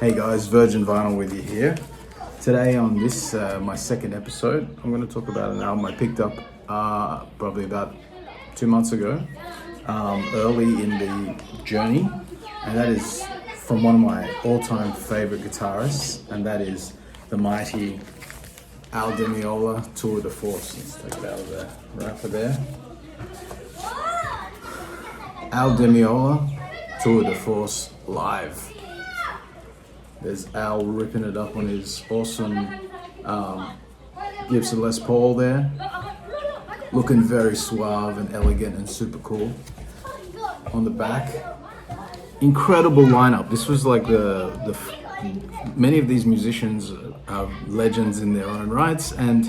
Hey guys, Virgin Vinyl with you here. Today on this, my second episode, I'm going to talk about an album I picked up probably about 2 months ago, early in the journey, and that is from one of my all-time favorite guitarists, and that is the mighty Al Di Meola Tour de Force. Let's take it out of the wrapper there. Al Di Meola Tour de Force live. There's Al ripping it up on his awesome Gibson Les Paul there. Looking very suave and elegant and super cool. On the back, incredible lineup. This was like many of these musicians are legends in their own rights and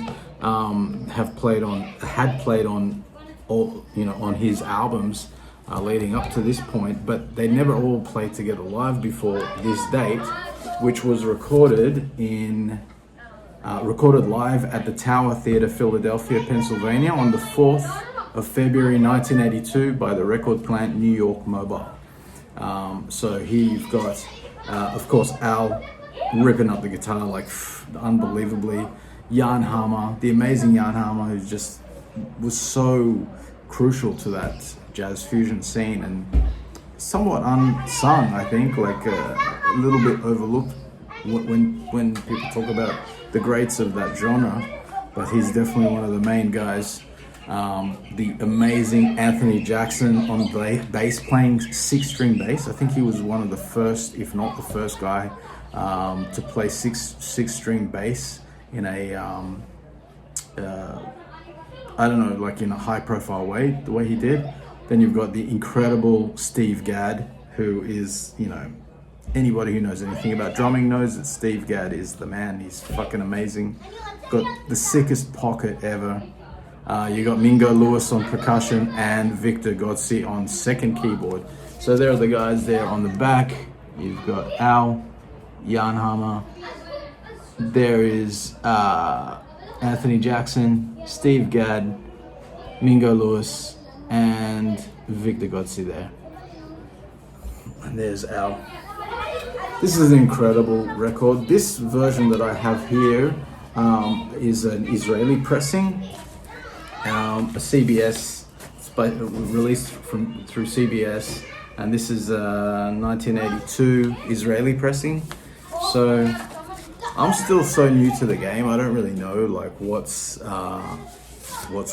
had played on all, on his albums leading up to this point, but they never all played together live before this date, which was recorded live at the Tower Theatre, Philadelphia, Pennsylvania on the 4th of February 1982 by the record plant New York Mobile. So here you've got, of course, Al ripping up the guitar like unbelievably. Jan Hammer, the amazing Jan Hammer, who just was so crucial to that jazz fusion scene and somewhat unsung, I think, like a little bit overlooked when people talk about the greats of that genre, but he's definitely one of the main guys. The amazing Anthony Jackson on bass, playing 6-string bass. I think he was one of the first, if not the first guy, to play six-string bass in a I don't know, like in a high-profile way, the way he did. Then you've got the incredible Steve Gadd, who is, anybody who knows anything about drumming knows that Steve Gadd is the man. He's fucking amazing. Got the sickest pocket ever. You got Mingo Lewis on percussion and Victor Gozzi on second keyboard. So there are the guys there on the back. You've got Al, Jan Hammer. There is Anthony Jackson, Steve Gadd, Mingo Lewis, and Victor Gozzi there. And there's Al. This is an incredible record. This version that I have here is an Israeli pressing, a CBS, released through CBS, and this is a 1982 Israeli pressing. So I'm still so new to the game. I don't really know like what's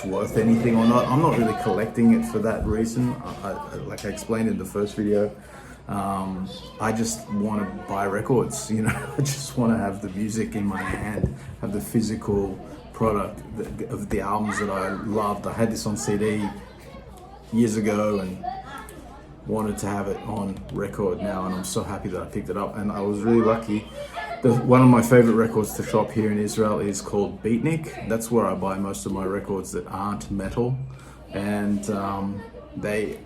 worth anything or not. I'm not really collecting it for that reason. Like I explained in the first video, I just want to buy records. I just want to have the music in my hand, have the physical product of the albums that I loved. I had this on CD years ago and wanted to have it on record now, and I'm so happy that I picked it up. And I was really lucky. One of my favorite records to shop here in Israel is called Beatnik. That's where I buy most of my records that aren't metal, and they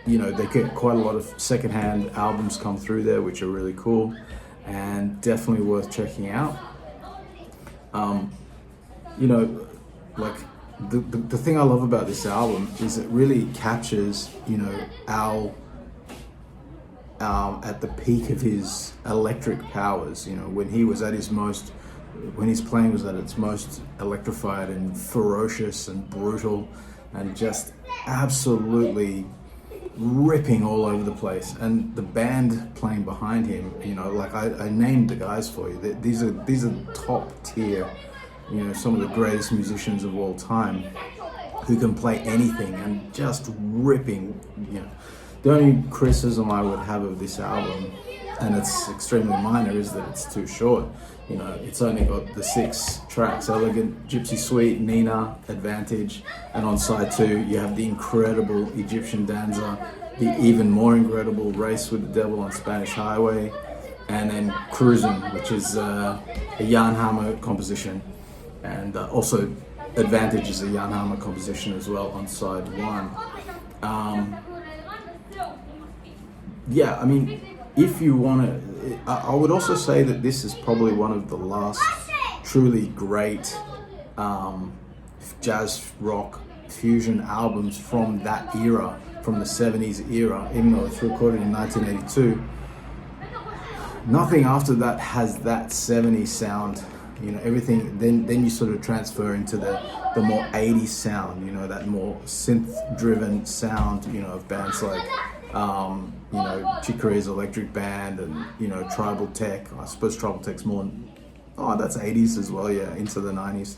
get quite a lot of secondhand albums come through there, which are really cool and definitely worth checking out. Like the thing I love about this album is it really captures, Al at the peak of his electric powers, when he was at his most, when his playing was at its most electrified and ferocious and brutal and just absolutely ripping all over the place. And the band playing behind him, like I named the guys for you. These are top tier, some of the greatest musicians of all time who can play anything and just ripping, The only criticism I would have of this album, and it's extremely minor, is that it's too short. It's only got the 6 tracks: Elegant, Gypsy Suite, Nina, Advantage, and on side 2 you have the incredible Egyptian Danza, the even more incredible Race with the Devil on Spanish Highway, and then Cruisin', which is a Jan Hammer composition, and also Advantage is a Jan Hammer composition as well on side 1. Yeah, I mean, if you want to, I would also say that this is probably one of the last truly great jazz rock fusion albums from that era, from the 70s era, even though it's recorded in 1982. nothing after that has that 70s sound. Everything, then you sort of transfer into the more 80s sound, that more synth driven sound, of bands like Chicoree's Electric Band and Tribal Tech. I suppose Tribal Tech's more, that's 80s as well, yeah, into the 90s.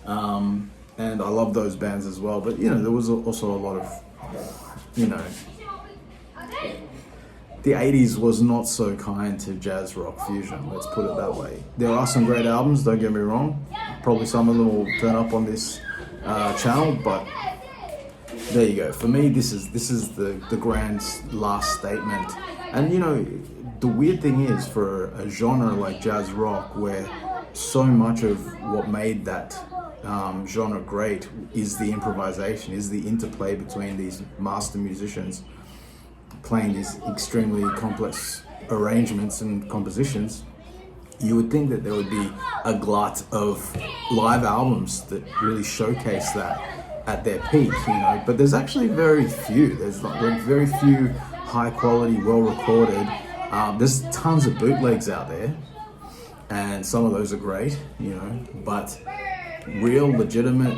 And I love those bands as well, but there was also a lot of, the 80s was not so kind to jazz rock fusion, let's put it that way. There are some great albums, don't get me wrong. Probably some of them will turn up on this channel, but there you go. For me, this is the grand last statement. And the weird thing is, for a genre like jazz rock, where so much of what made that genre great is the improvisation, is the interplay between these master musicians playing these extremely complex arrangements and compositions, you would think that there would be a glut of live albums that really showcase that at their peak, but there's actually very few. There's like very few high quality, well recorded. There's tons of bootlegs out there, and some of those are great, but real, legitimate,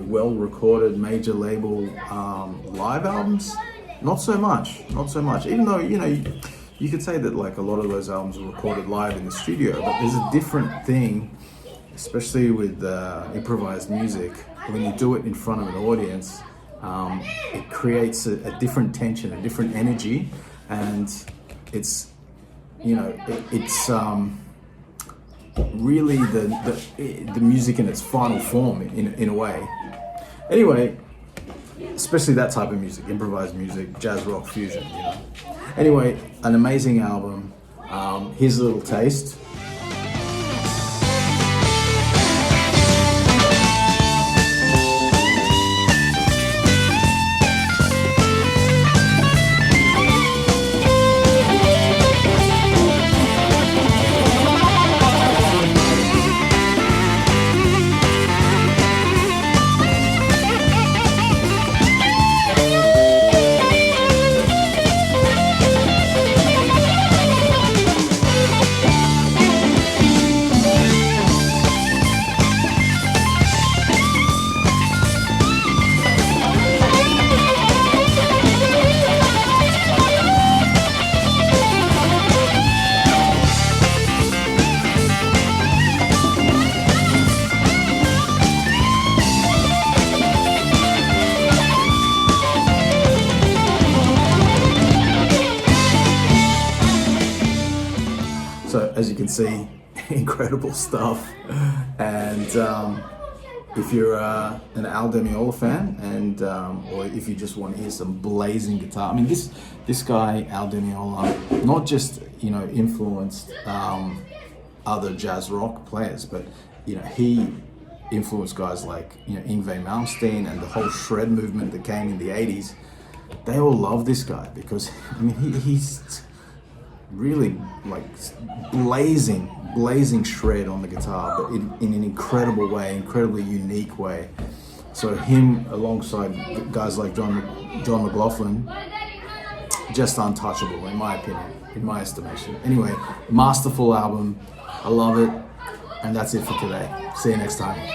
well recorded, major label live albums, not so much. Even though, you could say that like a lot of those albums were recorded live in the studio, but there's a different thing, especially with improvised music. When you do it in front of an audience, it creates a different tension, a different energy, and it's really the music in its final form in a way. Anyway, especially that type of music, improvised music, jazz rock fusion, Anyway, an amazing album. Here's a little taste. So as you can see, incredible stuff. And if you're an Al Di Meola fan, and or if you just want to hear some blazing guitar, I mean, this guy Al Di Meola not just influenced other jazz rock players, but he influenced guys like Yngwie Malmsteen and the whole shred movement that came in the 80s. They all love this guy because he's really like blazing shred on the guitar, but in an incredible way, incredibly unique way. So him alongside guys like John McLaughlin, just untouchable in my opinion, in my estimation. Anyway, masterful album. I love it. And that's it for today. See you next time.